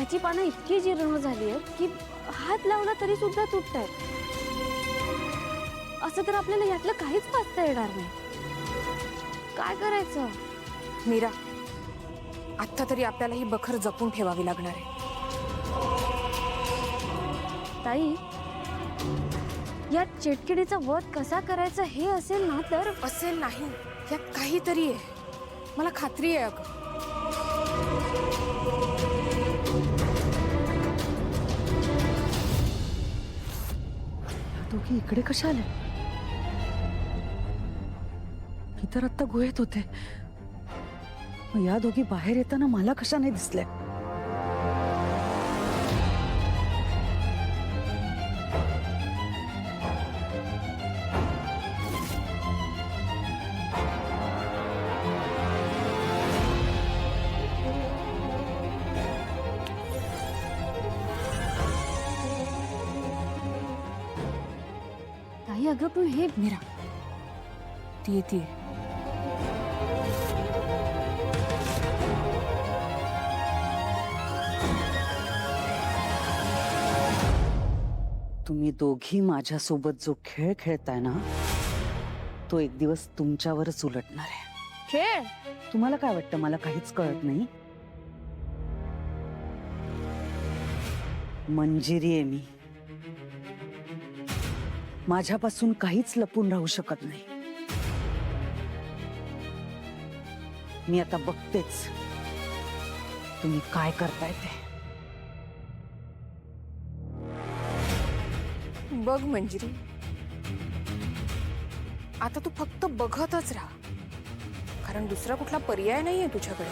याची पानं इतकी जीर्ण झाली आहेत की हात लावला तरी सुद्धा तुटतायत. असं तर आपल्याला यातलं काहीच वाचता येणार नाही. काय करायचं? मीरा, आता तरी आपल्याला ही बखर जपून ठेवावी लागणार आहे. ताई, या चिटकिडीचा वध कसा करायचा हे असेल ना तर असेल नाही, यात काहीतरी आहे, मला खात्री आहे. अगं दोघी इकडे कशा आले? मी तर आत्ता गुहेत होते. मग या दोघी बाहेर येताना मला कशा नाही दिसल्या? ताई, अगं पण हे मीरा, ती येते. तुम्ही दोघी माझ्यासोबत जो खेळ खेळताय ना, तो एक दिवस तुमच्यावरच उलटणार आहे. खेळ. तुम्हाला काय वाटतं मला काहीच कळत नाही? मंजिरी आहे मी. माझ्यापासून काहीच लपून राहू शकत नाही. मी आता बघतेच तुम्ही काय करताय ते. बघ मंजिरी, आता तू फक्त बघतच राहा, कारण दुसरा कुठला पर्याय नाहीये तुझ्याकडे.